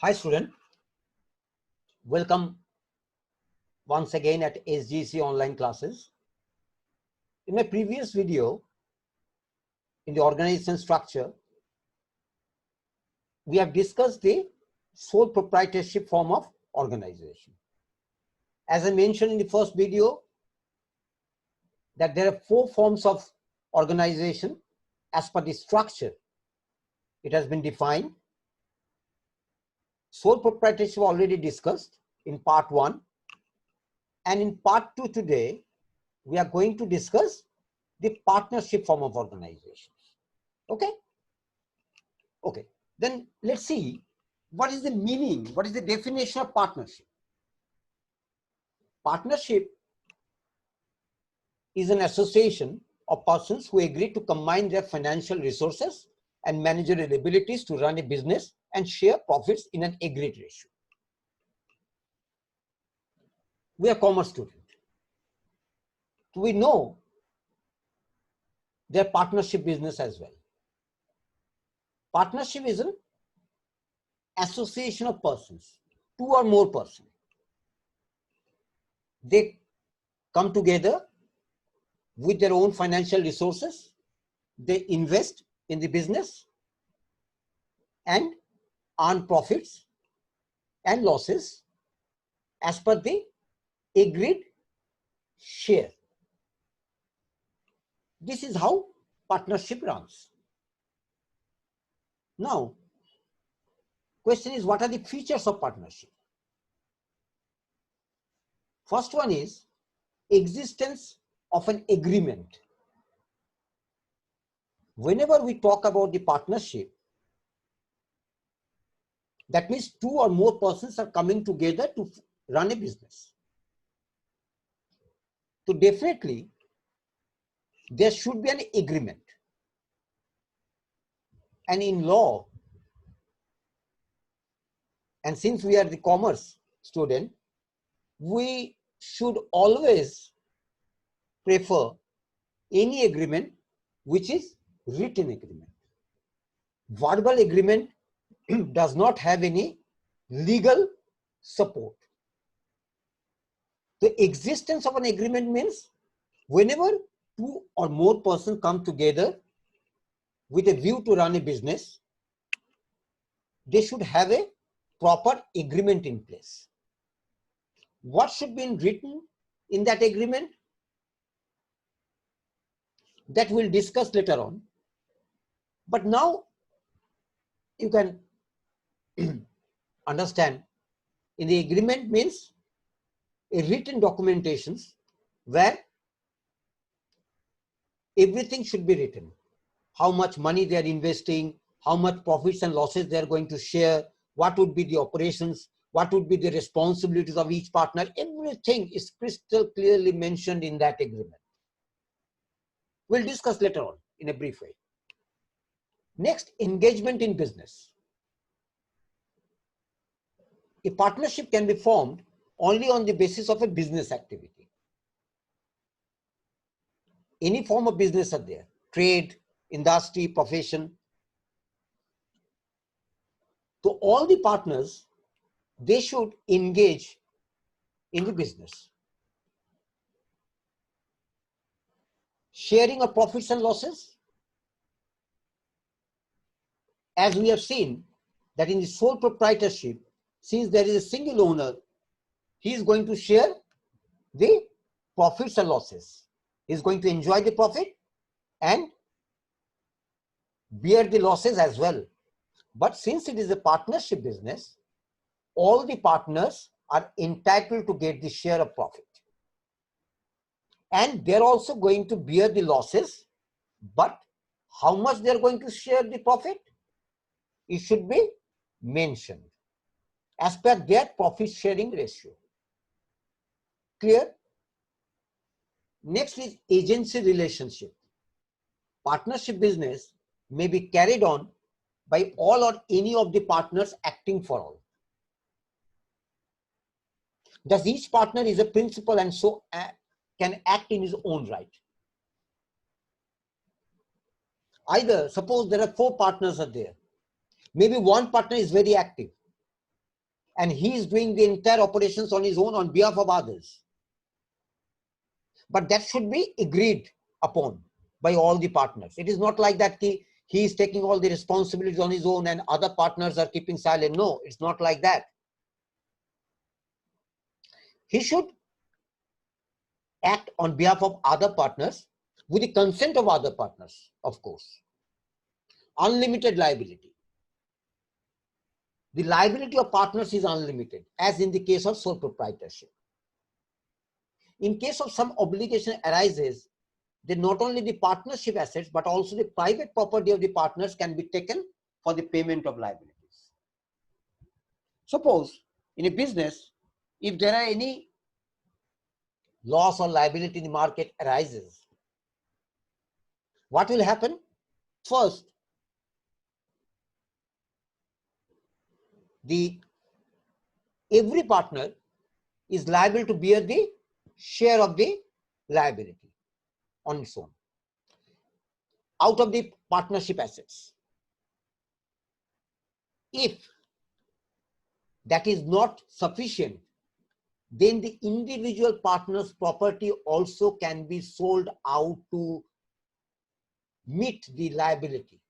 Hi student, welcome once again at SGC online classes. In my previous video, in the organization structure, we have discussed the sole proprietorship form of organization. As I mentioned in the first video, that there are 4 forms of organization as per the structure. It has been defined. Sole proprietorship already discussed in part 1. And in part 2 today, we are going to discuss the partnership form of organizations. Okay? Okay. Then let's see what is the meaning, what is the definition of partnership. Partnership is an association of persons who agree to combine their financial resources and managerial abilities to run a business and share profits in an agreed ratio. We are commerce students. We know their partnership business as well. Partnership is an association of persons, 2 or more persons. They come together with their own financial resources. They invest in the business and earn profits and losses as per the agreed share. This is how partnership runs. Now, question is, what are the features of partnership? First one is existence of an agreement. Whenever we talk about the partnership, that means 2 or more persons are coming together to run a business. So definitely, there should be an agreement. And in law, and since we are the commerce student, we should always prefer any agreement which is written agreement. Verbal agreement does not have any legal support. The existence of an agreement means whenever 2 or more persons come together with a view to run a business, they should have a proper agreement in place. What should be written in that agreement? That we'll discuss later on. But now you can understand, in the agreement means a written documentations where everything should be written. How much money they are investing, how much profits and losses they are going to share, what would be the operations, what would be the responsibilities of each partner. Everything is crystal clearly mentioned in that agreement. We'll discuss later on in a brief way. Next, engagement in business. A partnership can be formed only on the basis of a business activity. Any form of business are there, trade, industry, profession. So all the partners, they should engage in the business. Sharing of profits and losses. As we have seen that in the sole proprietorship, since there is a single owner, he is going to share the profits and losses. He is going to enjoy the profit and bear the losses as well. But since it is a partnership business, all the partners are entitled to get the share of profit. And they're also going to bear the losses, but how much they're going to share the profit? It should be mentioned as per their profit sharing ratio. Clear? Next is agency relationship. Partnership business may be carried on by all or any of the partners acting for all. Thus, each partner is a principal and so can act in his own right. Either, suppose there are 4 partners are there. Maybe one partner is very active. and he is doing the entire operations on his own on behalf of others. But that should be agreed upon by all the partners. It is not like that he is taking all the responsibilities on his own and other partners are keeping silent. No, it's not like that. He should act on behalf of other partners with the consent of other partners, of course. Unlimited liability. The liability of partners is unlimited, as in the case of sole proprietorship. In case of some obligation arises, then not only the partnership assets, but also the private property of the partners can be taken for the payment of liabilities. Suppose in a business, if there are any loss or liability in the market arises, what will happen? First, every partner is liable to bear the share of the liability on its own out of the partnership assets. If that is not sufficient, then the individual partner's property also can be sold out to meet the liability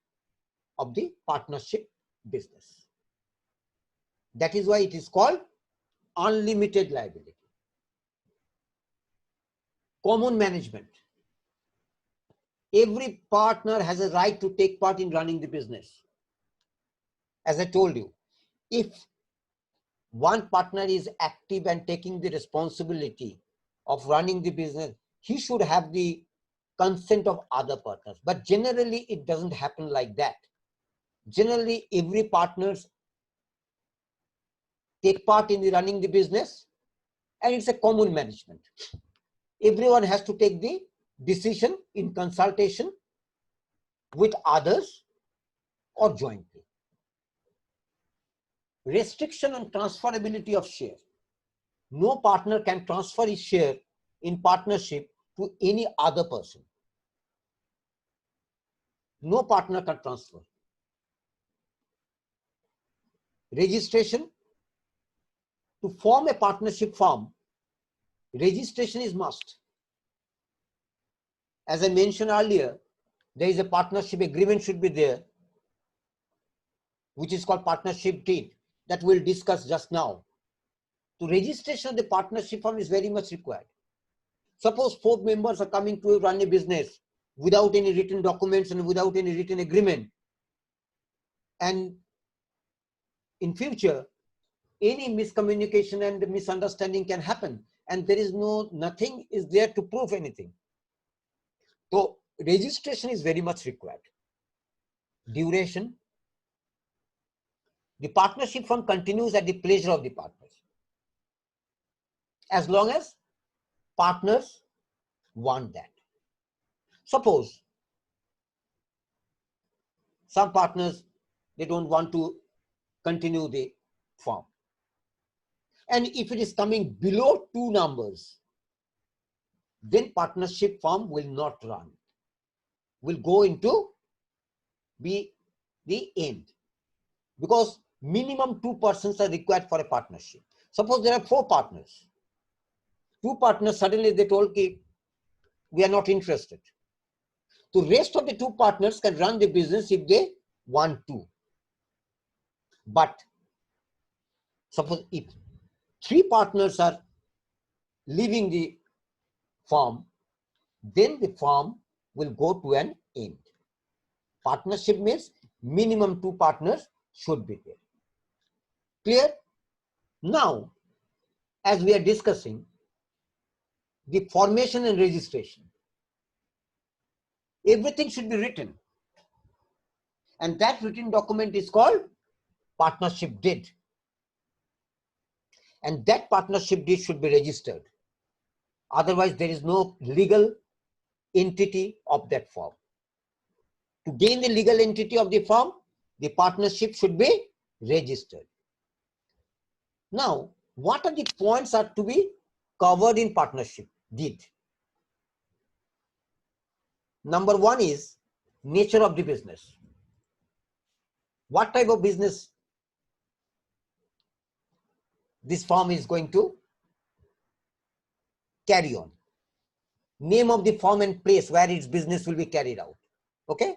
of the partnership business. That is why it is called unlimited liability. Common management. Every partner has a right to take part in running the business. As I told you, if one partner is active and taking the responsibility of running the business, he should have the consent of other partners. But generally, it doesn't happen like that. Generally, every partners take part in the running the business, and it's a common management. Everyone has to take the decision in consultation with others or jointly. Restriction on transferability of share. No partner can transfer his share in partnership to any other person. No partner can transfer. Registration. To form a partnership firm, registration is must. As I mentioned earlier, there is a partnership agreement should be there, which is called partnership deed, that we'll discuss just now. So registration of the partnership firm is very much required. Suppose 4 members are coming to run a business without any written documents and without any written agreement. And in future, any miscommunication and misunderstanding can happen. And there is nothing is there to prove anything. So registration is very much required. Duration. The partnership firm continues at the pleasure of the partners, as long as partners want that. Suppose some partners, they don't want to continue the firm. And if it is coming below 2 numbers, then partnership firm will not run, will go into be the end, because minimum 2 persons are required for a partnership. Suppose there are 4 partners. 2 partners suddenly they told me, we are not interested. The rest of the 2 partners can run the business if they want to. But suppose if 3 partners are leaving the firm, then the firm will go to an end. Partnership means minimum 2 partners should be there. Clear? Now, as we are discussing the formation and registration, everything should be written. And that written document is called partnership deed. And that partnership deed should be registered. Otherwise, there is no legal entity of that firm. To gain the legal entity of the firm, the partnership should be registered. Now, what are the points are to be covered in partnership deed? Number 1 is nature of the business. What type of business this firm is going to carry on. Name of the firm and place where its business will be carried out. Okay?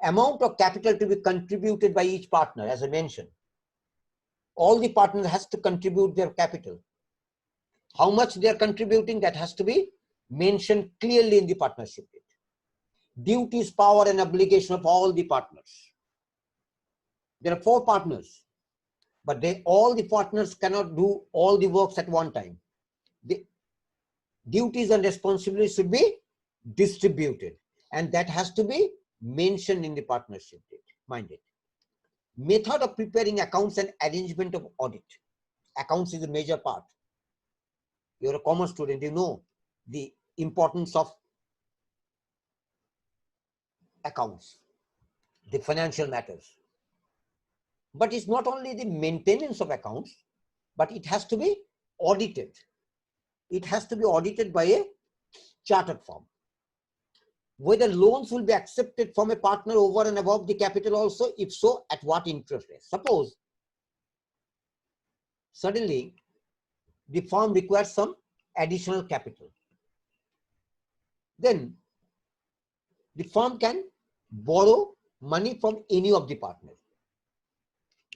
Amount of capital to be contributed by each partner, as I mentioned. All the partners has to contribute their capital. How much they are contributing, that has to be mentioned clearly in the partnership deed. Duties, power and obligation of all the partners. There are 4 partners, but all the partners cannot do all the works at one time. The duties and responsibilities should be distributed, and that has to be mentioned in the partnership deed. Mind it. Method of preparing accounts and arrangement of audit. Accounts is a major part. You're a commerce student, you know the importance of accounts, the financial matters. But it's not only the maintenance of accounts, but it has to be audited. It has to be audited by a chartered firm. Whether loans will be accepted from a partner over and above the capital also, if so, at what interest rate. Suppose suddenly the firm requires some additional capital. Then the firm can borrow money from any of the partners.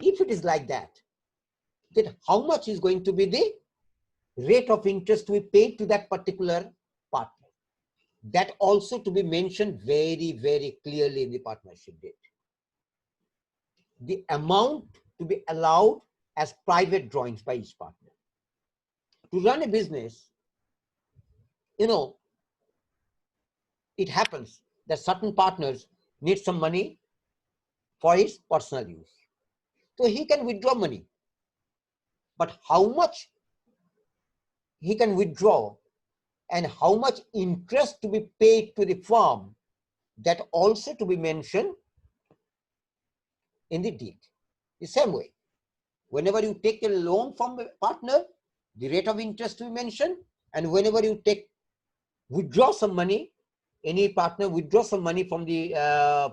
If it is like that, then how much is going to be the rate of interest to be paid to that particular partner? That also to be mentioned very, very clearly in the partnership deed. The amount to be allowed as private drawings by each partner. To run a business, you know, it happens that certain partners need some money for his personal use. So he can withdraw money. But how much he can withdraw and how much interest to be paid to the firm, that also to be mentioned in the deed. The same way, whenever you take a loan from a partner, the rate of interest to be mentioned, and whenever you withdraw some money, any partner withdraw some money from the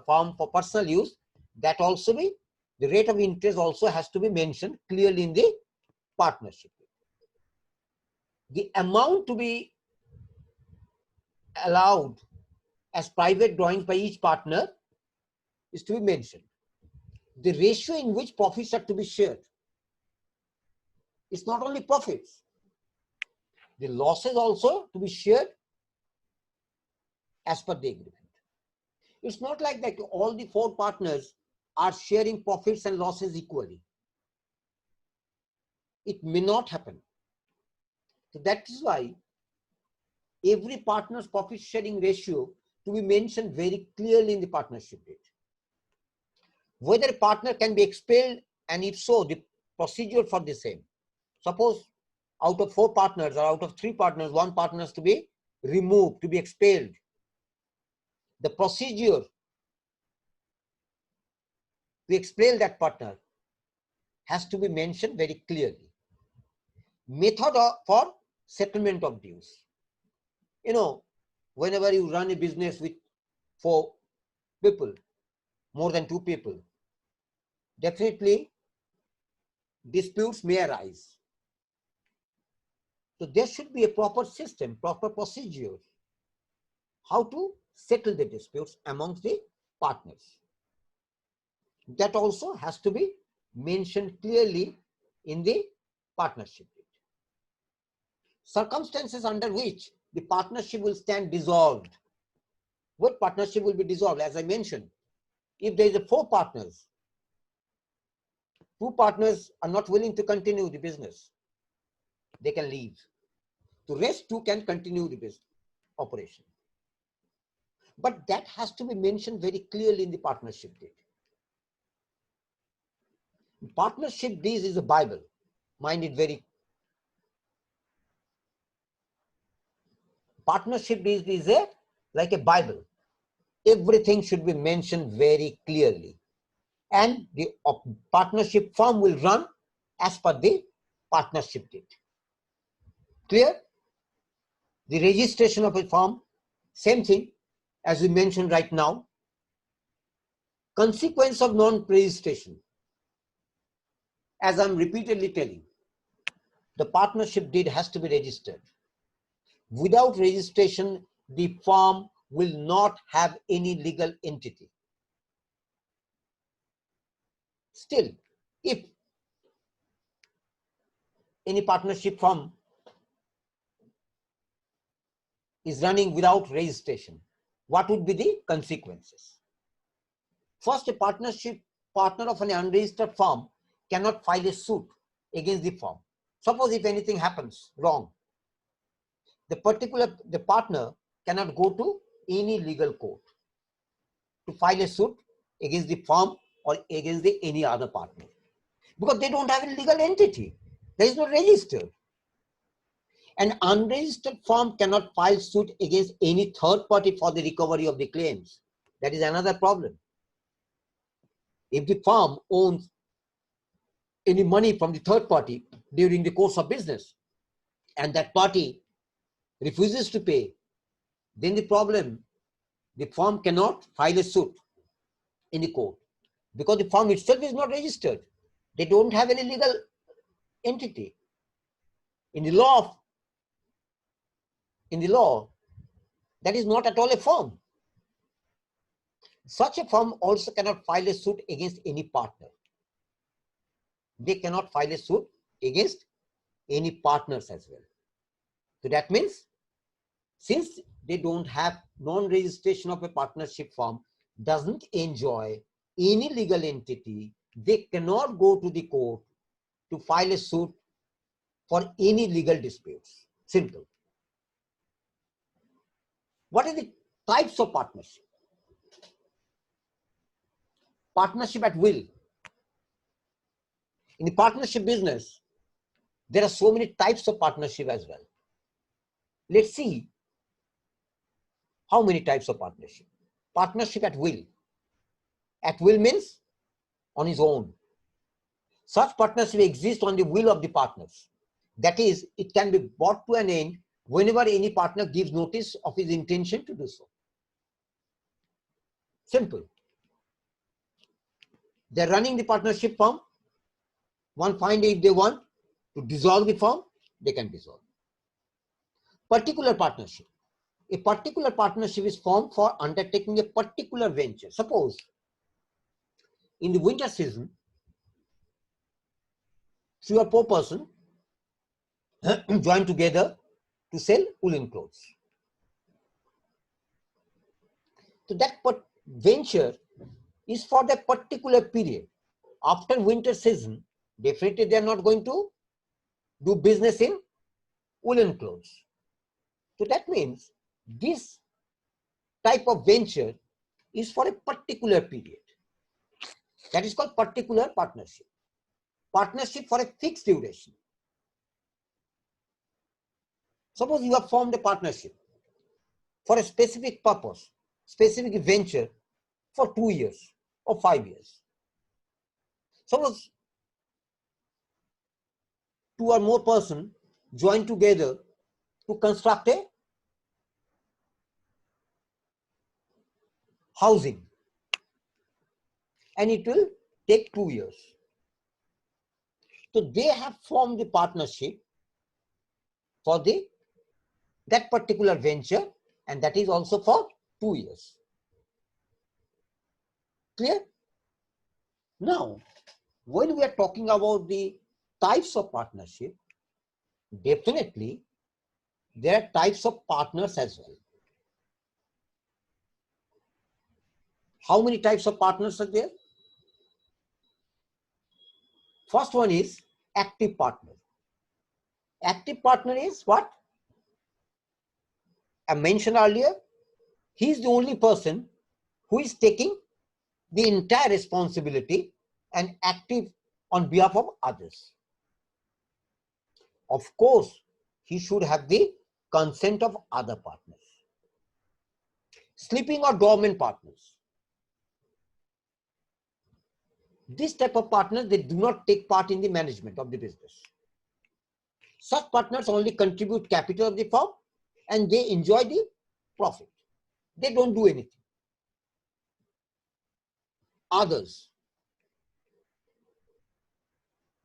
firm for personal use, that also be, the rate of interest also has to be mentioned clearly in the partnership. The amount to be allowed as private drawings by each partner is to be mentioned. The ratio in which profits are to be shared. It's not only profits. The losses also to be shared as per the agreement. It's not like that all the 4 partners are sharing profits and losses equally. It may not happen. So that is why every partner's profit sharing ratio to be mentioned very clearly in the partnership deed. Whether a partner can be expelled, and if so, the procedure for the same. Suppose out of 4 partners or out of 3 partners, 1 partner is to be removed, to be expelled. The procedure to expel that partner has to be mentioned very clearly. Method for settlement of dues. You know, whenever you run a business with 4 people, more than 2 people, definitely disputes may arise. So there should be a proper system, proper procedures, how to settle the disputes amongst the partners. That also has to be mentioned clearly in the partnership. Circumstances under which the partnership will stand dissolved. What partnership will be dissolved? As I mentioned, if there is 4 partners, 2 partners are not willing to continue the business, they can leave. The rest 2 can continue the business operation. But that has to be mentioned very clearly in the partnership deed. Partnership deed is a Bible. Mind it very. Partnership deed is like a Bible. Everything should be mentioned very clearly. And the partnership firm will run as per the partnership deed. Clear? The registration of a firm, same thing as we mentioned right now. Consequence of non-registration, as I'm repeatedly telling, the partnership deed has to be registered. Without registration, the firm will not have any legal entity. Still, if any partnership firm is running without registration, what would be the consequences? First, a partnership partner of an unregistered firm cannot file a suit against the firm. Suppose if anything happens wrong, the partner cannot go to any legal court to file a suit against the firm or against any other partner, because they don't have a legal entity. There is no registered. An unregistered firm cannot file suit against any third party for the recovery of the claims. That is another problem. If the firm owns any money from the third party during the course of business and that party refuses to pay, then the firm cannot file a suit in the court because the firm itself is not registered. They don't have any legal entity. In the law, that is not at all a firm. Such a firm also cannot file a suit against any partner. They cannot file a suit against any partners as well. So that means, since they don't have non-registration of a partnership firm, doesn't enjoy any legal entity, they cannot go to the court to file a suit for any legal disputes. Simple. What are the types of partnership? Partnership at will. In the partnership business, there are so many types of partnership as well. Let's see how many types of partnership. Partnership at will. At will means on his own. Such partnership exists on the will of the partners. That is, it can be brought to an end whenever any partner gives notice of his intention to do so. Simple. They're running the partnership firm. One fine day, if they want to dissolve the firm, they can dissolve. Particular partnership. A particular partnership is formed for undertaking a particular venture. Suppose in the winter season, 3 or 4 persons join together to sell woolen clothes. So that venture is for that particular period. After winter season, definitely they are not going to do business in woolen clothes. So that means this type of venture is for a particular period. That is called particular partnership. Partnership for a fixed duration. Suppose you have formed a partnership for a specific purpose, specific venture for 2 years or 5 years. Suppose 2 or more persons join together to construct a housing, and it will take 2 years. So they have formed the partnership for that particular venture, and that is also for 2 years. Clear? Now, when we are talking about the types of partnership, definitely there are types of partners as well. How many types of partners are there? First one is active partner. Active partner is what? I mentioned earlier, he is the only person who is taking the entire responsibility and active on behalf of others. Of course, he should have the consent of other partners. Sleeping or dormant partners. This type of partners, they do not take part in the management of the business. Such partners only contribute capital of the firm and they enjoy the profit. They don't do anything. Others.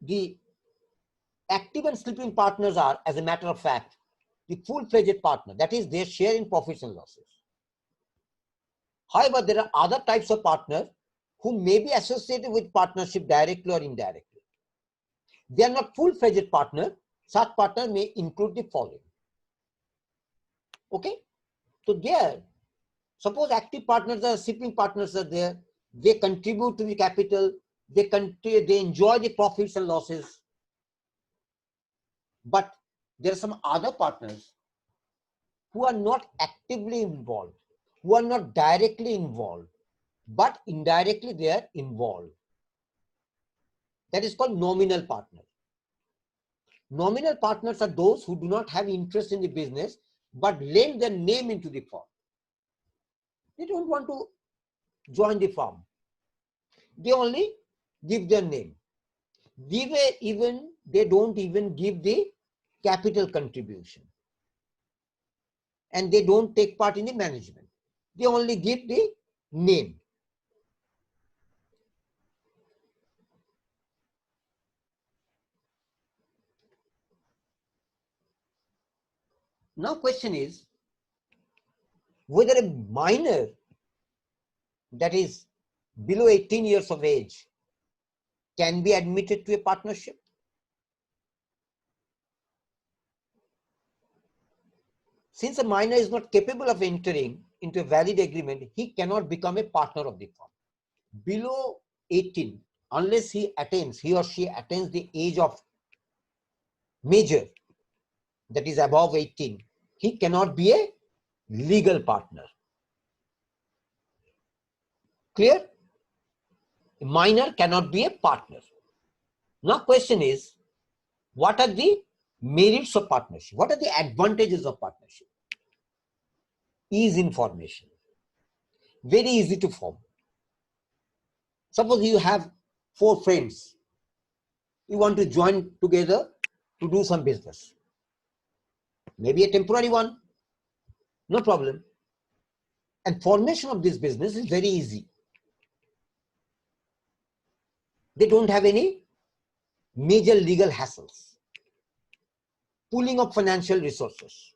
The Active and sleeping partners are, as a matter of fact, the full-fledged partner. That is, they share in profits and losses. However, there are other types of partners who may be associated with partnership directly or indirectly. They are not full-fledged partners. Such partners may include the following. Okay? So there, suppose active partners or sleeping partners are there. They contribute to the capital. They enjoy the profits and losses. But there are some other partners who are not actively involved, who are not directly involved, but indirectly they are involved. That is called nominal partners. Nominal partners are those who do not have interest in the business, but lend their name into the firm. They don't want to join the firm. They only give their name. They don't even give the capital contribution. And they don't take part in the management. They only give the name. Now question is whether a minor that is below 18 years of age can be admitted to a partnership. Since a minor is not capable of entering into a valid agreement, he cannot become a partner of the firm. Below 18, unless he or she attains the age of major, that is above 18, he cannot be a legal partner. Clear? A minor cannot be a partner. Now question is, what are the merits of partnership? What are the advantages of partnership? Ease in formation. Very easy to form. Suppose you have 4 friends. You want to join together to do some business. Maybe a temporary one. No problem. And formation of this business is very easy. They don't have any major legal hassles. Pooling of financial resources.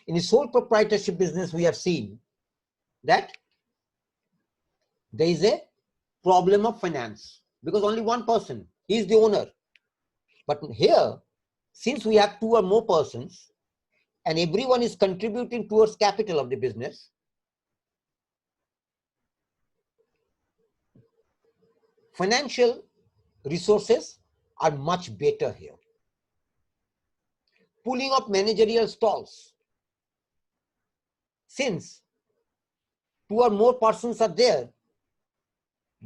In the sole proprietorship business, we have seen that there is a problem of finance because only one person, he is the owner. But here, since we have 2 or more persons and everyone is contributing towards capital of the business, financial resources are much better here. Pooling of managerial stalls. Since 2 or more persons are there,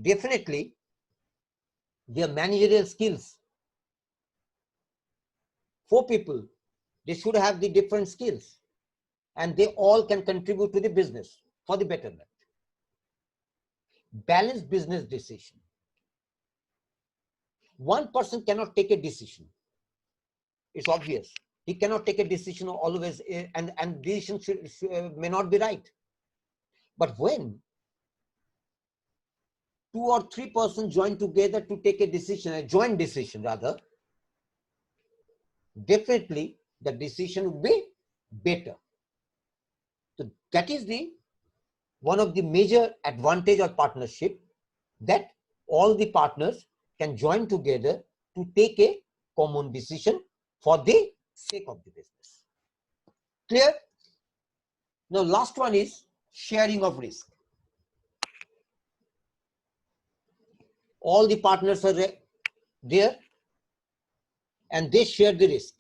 definitely their managerial skills. 4 people, they should have the different skills and they all can contribute to the business for the betterment. Balanced business decision. One person cannot take a decision. It's obvious. He cannot take a decision always, and decision may not be right. But when 2 or 3 persons join together to take a decision, a joint decision rather, definitely the decision would be better. So that is one of the major advantage of partnership, that all the partners can join together to take a common decision for the sake of the business. Clear? Now last one is sharing of risk. All the partners are there and they share the risk.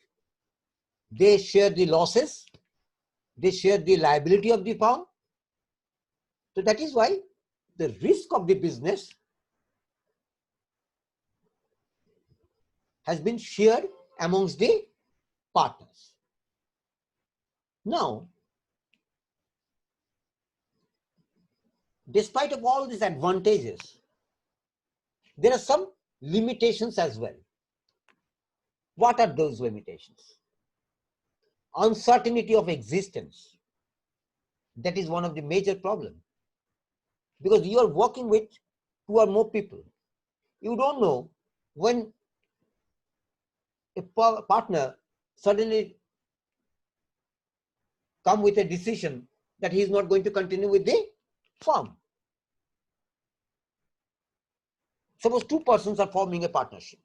They share the losses. They share the liability of the firm. So that is why the risk of the business has been shared amongst the partners. Now, despite of all these advantages, there are some limitations as well. What are those limitations? Uncertainty of existence. That is one of the major problems. Because you are working with 2 or more people. You don't know when a partner suddenly come with a decision that he is not going to continue with the firm. Suppose two persons are forming a partnership.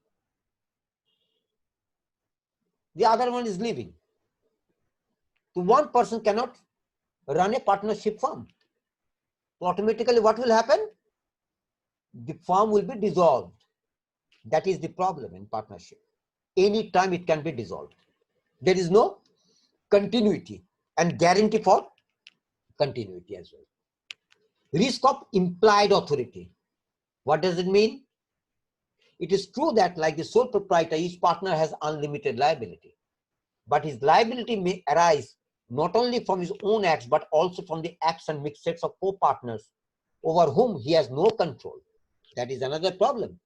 The other one is leaving. So one person cannot run a partnership firm. So automatically what will happen? The firm will be dissolved. That is the problem in partnership. Any time it can be dissolved. There is no continuity and guarantee for continuity as well. Risk of implied authority. What does it mean? It is true that like the sole proprietor, each partner has unlimited liability. But his liability may arise not only from his own acts, but also from the acts and mistakes of co-partners over whom he has no control. That is another problem.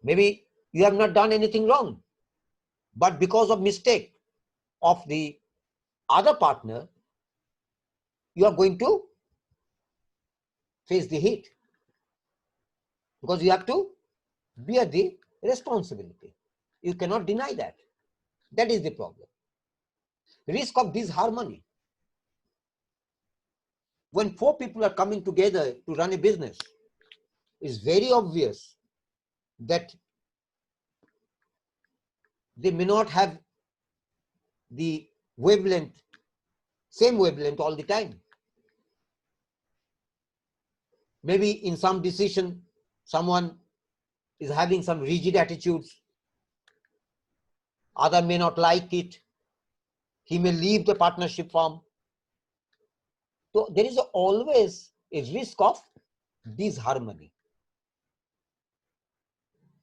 Maybe you have not done anything wrong, but because of mistake of the other partner, you are going to face the heat because you have to bear the responsibility. You cannot deny that. That is the problem. Risk of disharmony. When four people are coming together to run a business, it's very obvious that they may not have the wavelength, same wavelength all the time. Maybe in some decision, someone is having some rigid attitudes. Other may not like it. He may leave the partnership firm. So there is always a risk of disharmony.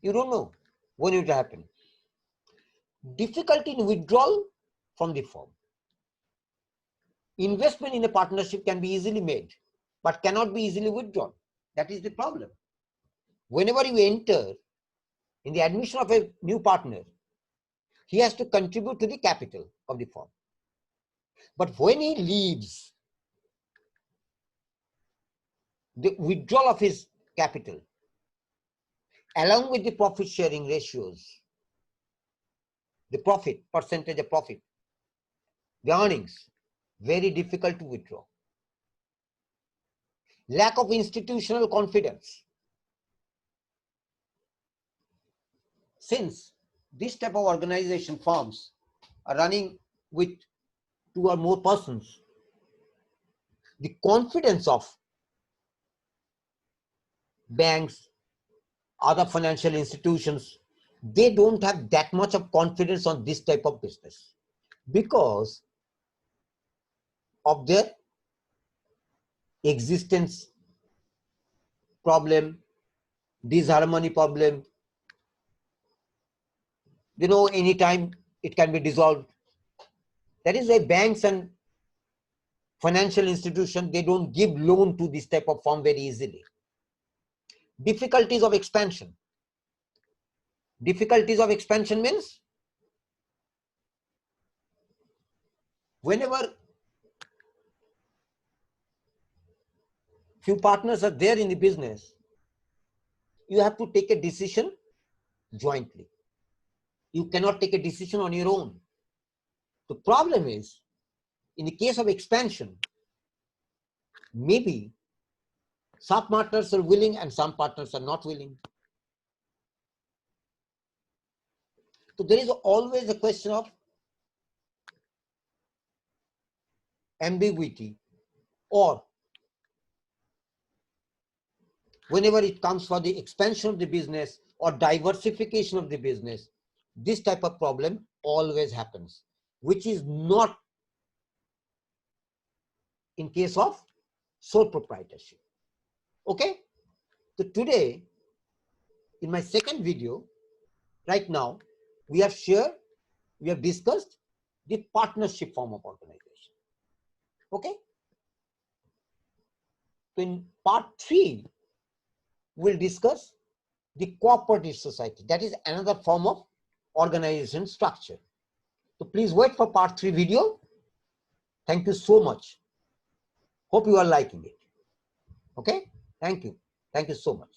You don't know when it will happen. Difficulty in withdrawal from the firm. Investment in a partnership can be easily made, but cannot be easily withdrawn. That is the problem. Whenever you enter in the admission of a new partner, he has to contribute to the capital of the firm. But when he leaves, the withdrawal of his capital, along with the profit sharing ratios, the profit, percentage of profit, the earnings, very difficult to withdraw. Lack of institutional confidence. Since this type of organization firms are running with two or more persons, the confidence of banks, other financial institutions, they don't have that much of confidence on this type of business because of their existence problem, disharmony problem. You know, anytime it can be dissolved. That is why banks and financial institutions, they don't give loan to this type of firm very easily. Difficulties of expansion. Difficulties of expansion means whenever few partners are there in the business, you have to take a decision jointly. You cannot take a decision on your own. The problem is, in the case of expansion, maybe some partners are willing and some partners are not willing. So there is always a question of ambiguity, or whenever it comes for the expansion of the business or diversification of the business, this type of problem always happens, which is not in case of sole proprietorship. Okay? So today, in my second video, right now, we have discussed the partnership form of organization. Okay? So in part 3, we'll discuss the cooperative society. That is another form of organization structure. So please wait for part 3 video. Thank you so much. Hope you are liking it. Okay? Thank you. Thank you so much.